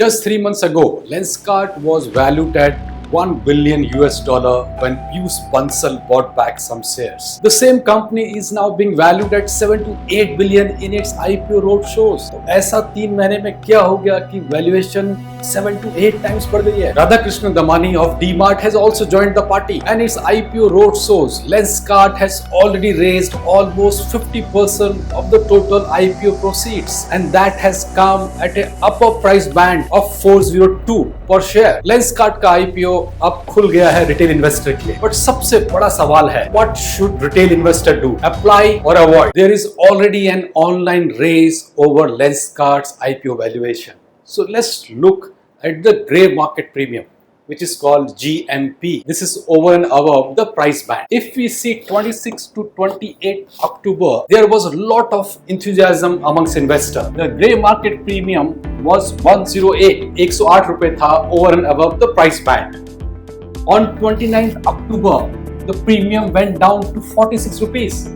Just 3 months ago, Lenskart was valued at $1 billion when Peyush Bansal bought back some shares. The same company is now being valued at 7 to 8 billion in its IPO roadshows. तो ऐसा 3 महीने में क्या हो गया कि valuation 7 to 8 times बढ़ गई है. Radhakishan Damani of DMart has also joined the party, and its IPO roadshows. Lenskart has already raised almost 50% of the total IPO proceeds, and that has come at an upper price band of 402 per share. Lenskart का IPO अब खुल गया है retail investor के लिए, but सबसे बड़ा सवाल है, what should retail investor do? Apply or avoid? There is already an online race over Lenskart's IPO valuation. So let's look at the grey market premium, which is called GMP. This is over and above the price band. If we see 26 to 28 October, there was a lot of enthusiasm amongst investors. The grey market premium was 108, 108 रुपए था over and above the price band. On 29th October, the premium went down to 46 rupees.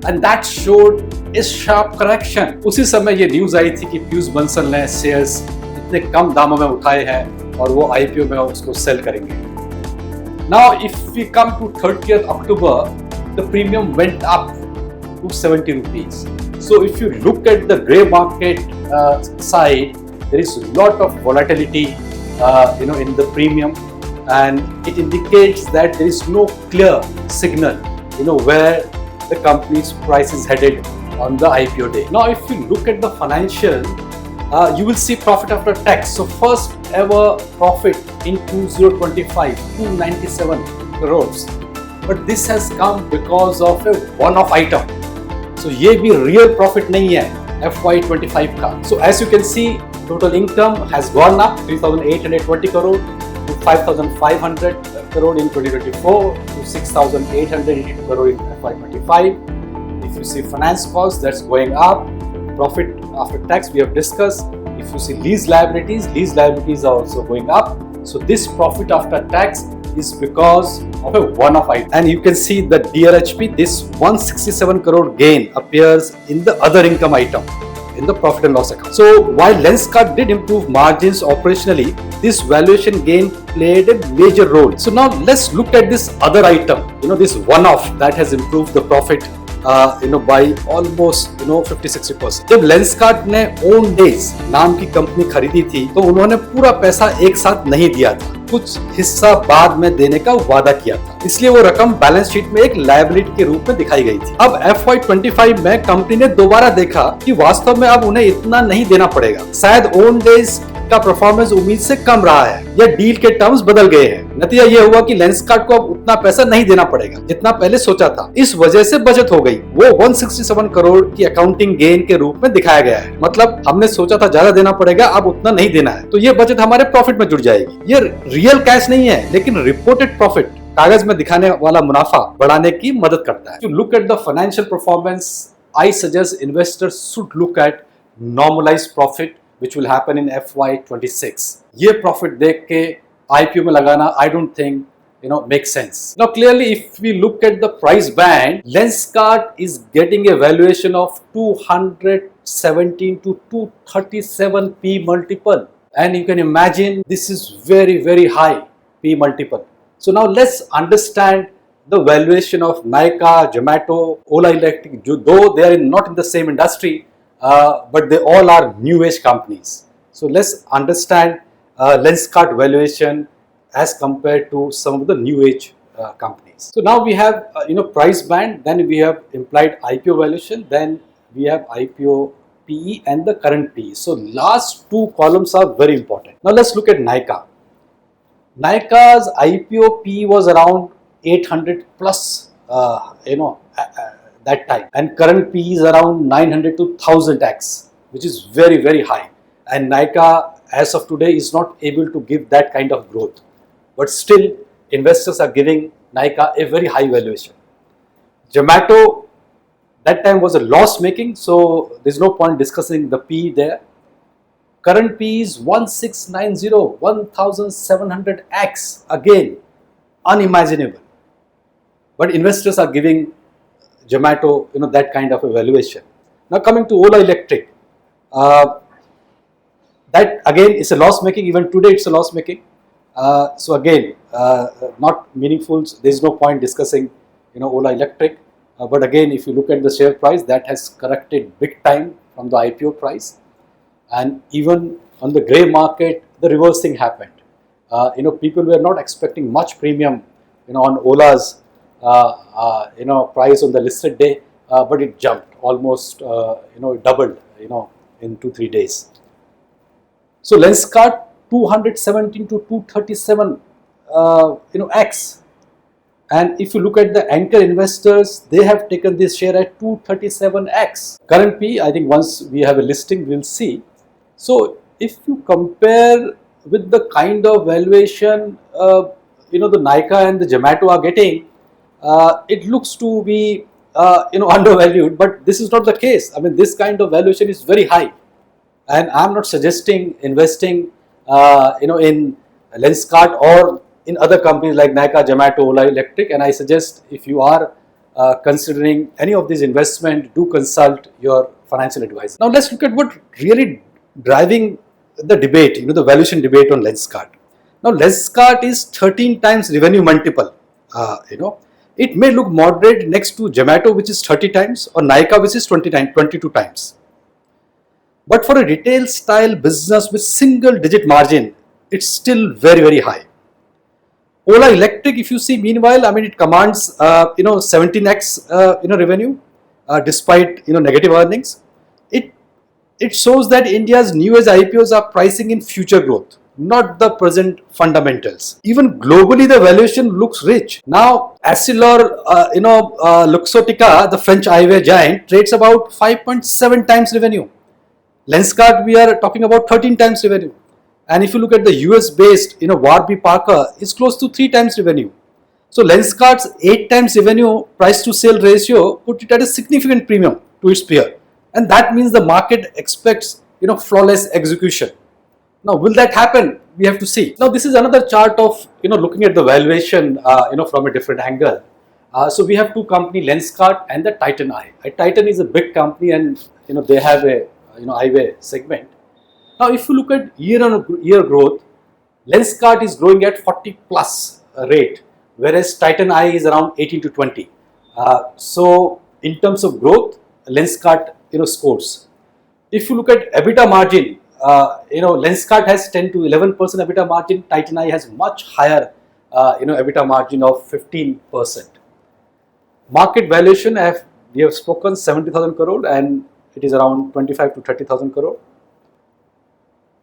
And that showed a sharp correction. उसी समय ये news आई थी कि पीयूष बंसल ने shares इतने कम दामों में उठाए हैं और वो आईपीओ में उसको सेल करेंगे. Now, if we come to 30th October, the premium went up to 70 rupees. So, if you look at the grey market side, there is a lot of volatility, in the premium, and it indicates that there is no clear signal, where the company's price is headed on the IPO day. Now, if you look at the financial, you will see profit after tax. So first ever profit in 2025, 297 crores. But this has come because of a one-off item. So ये भी real profit नहीं है FY25 का. So as you can see, total income has gone up 3,820 crore to 5,500 crore in 2024 to 6,882 crore in FY25. If you see finance costs, that's going up. Profit after tax we have discussed. If you see lease liabilities are also going up. So this profit after tax is because of a one-off item. And you can see the DRHP, this 167 crore gain appears in the other income item in the profit and loss account. So while Lenskart did improve margins operationally, this valuation gain played a major role. So now let's look at this other item, this one-off that has improved the profit by almost 50-60%. जब Lenskart ने own days नाम की company खरीदी थी तो उन्होंने पूरा पैसा एक साथ नहीं दिया था, कुछ हिस्सा बाद में देने का वादा किया था, इसलिए वो रकम बैलेंस शीट में एक लायबिलिटी के रूप में दिखाई गई थी. अब FY25 में कंपनी ने दोबारा देखा कि वास्तव में अब उन्हें इतना नहीं देना पड़ेगा. शायद ओन डेज का परफॉर्मेंस उम्मीद से कम रहा है या डील के टर्म्स बदल गए हैं. नतीजा ये हुआ कि लेंसकार्ट को अब उतना पैसा नहीं देना पड़ेगा जितना पहले सोचा था. इस वजह से बचत हो गई. वो 167 करोड़ की अकाउंटिंग गेन के रूप में दिखाया गया है. मतलब हमने सोचा था ज्यादा देना पड़ेगा, अब उतना नहीं देना है, तो ये बचत हमारे प्रॉफिट में जुड़ जाएगी. ये रियल कैश नहीं है, लेकिन रिपोर्टेड प्रॉफिट, कागज में दिखाने वाला मुनाफा बढ़ाने की मदद करता है. To look at the financial performance, I suggest investors should look at normalised profit which will happen in FY26. ये प्रॉफिट देख के IPO में लगाना I don't think makes sense. Now clearly if we look at the price band, Lenskart is getting a valuation of 217 to 237 P multiple, and you can imagine this is very very high P multiple. So now let's understand the valuation of Nykaa, Zomato, Ola Electric, though they are not in the same industry, but they all are new age companies. So let's understand Lenskart valuation as compared to some of the new age companies. So now we have price band, then we have implied IPO valuation, then we have IPO PE and the current PE. So last two columns are very important. Now let's look at Nykaa. Nykaa's IPO PE was around 800 plus, that time, and current PE is around 900 to 1000x, which is very very high. And Nykaa as of today is not able to give that kind of growth, but still investors are giving Nykaa a very high valuation. Zomato that time was a loss making, so there's no point discussing the PE there. Current PE is 1690, 1700x, again unimaginable, but investors are giving Zomato, that kind of a valuation. Now coming to Ola Electric, That again is a loss making. Even today it's a loss making. So again, not meaningful. There is no point discussing, Ola Electric. But again, if you look at the share price, that has corrected big time from the IPO price, and even on the grey market, the reversing happened. People were not expecting much premium, on Ola's, price on the listed day, but it jumped almost, it doubled, in 2-3 days. So Lenskart 217 to 237, X. And if you look at the anchor investors, they have taken this share at 237x. Current P, I think once we have a listing, we'll see. So if you compare with the kind of valuation, the Nykaa and the Zomato are getting, it looks to be, undervalued. But this is not the case. I mean, this kind of valuation is very high, and I'm not suggesting investing, in Lenskart or in other companies like Nykaa, Zomato, Ola Electric. And I suggest if you are considering any of these investment, do consult your financial advisor. Now let's look at what really driving the debate, the valuation debate on Lenskart. Now Lenskart is 13 times revenue multiple. It may look moderate next to Zomato, which is 30 times, or Nykaa, which is 22 times. But for a retail style business with single digit margin, it's still very, very high. Ola Electric, if you see, meanwhile, I mean, it commands, 17x, revenue, despite, negative earnings. It shows that India's new age IPOs are pricing in future growth, not the present fundamentals. Even globally, the valuation looks rich. Now, Essilor, Luxottica, the French eyewear giant, trades about 5.7 times revenue. Lenskart, we are talking about 13 times revenue. And if you look at the US based, Warby Parker, is close to 3 times revenue. So Lenskart's 8 times revenue price to sale ratio put it at a significant premium to its peer. And that means the market expects, flawless execution. Now, will that happen? We have to see. Now, this is another chart of, looking at the valuation, from a different angle. So we have two companies, Lenskart and the Titan Eye. Titan is a big company, and, they have a, eyewear segment. Now, if you look at year-on-year growth, Lenskart is growing at 40 plus rate, whereas Titan Eye is around 18 to 20. So, in terms of growth, Lenskart, scores. If you look at EBITDA margin, Lenskart has 10 to 11% EBITDA margin. Titan Eye has much higher, EBITDA margin of 15%. Market valuation, we have spoken 70,000 crore, and it is around 25 to 30,000 crore.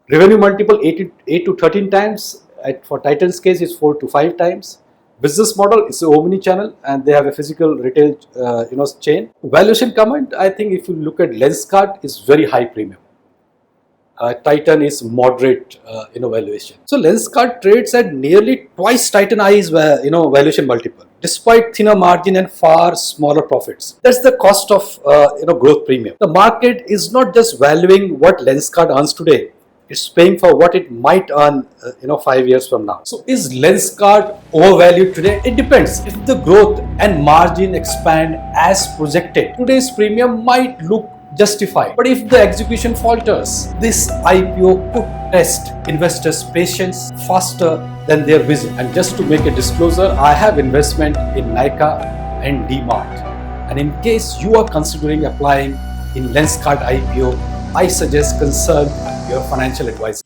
Revenue multiple 8 to 13 times. For Titan's case, it's 4 to 5 times. Business model is an omni-channel, and they have a physical retail, chain. Valuation comment, I think if you look at Lenskart, is very high premium. Titan is moderate, valuation. So Lenskart trades at nearly twice Titan Eye's, valuation multiple, despite thinner margin and far smaller profits. That's the cost of, growth premium. The market is not just valuing what Lenskart earns today. It's paying for what it might earn, 5 years from now. So is Lenskart overvalued today? It depends. If the growth and margin expand as projected, today's premium might look justified. But if the execution falters, this IPO could test investors' patience faster than their vision. And just to make a disclosure, I have investment in Nykaa and DMart. And in case you are considering applying in Lenskart IPO, I suggest consult your financial advisor.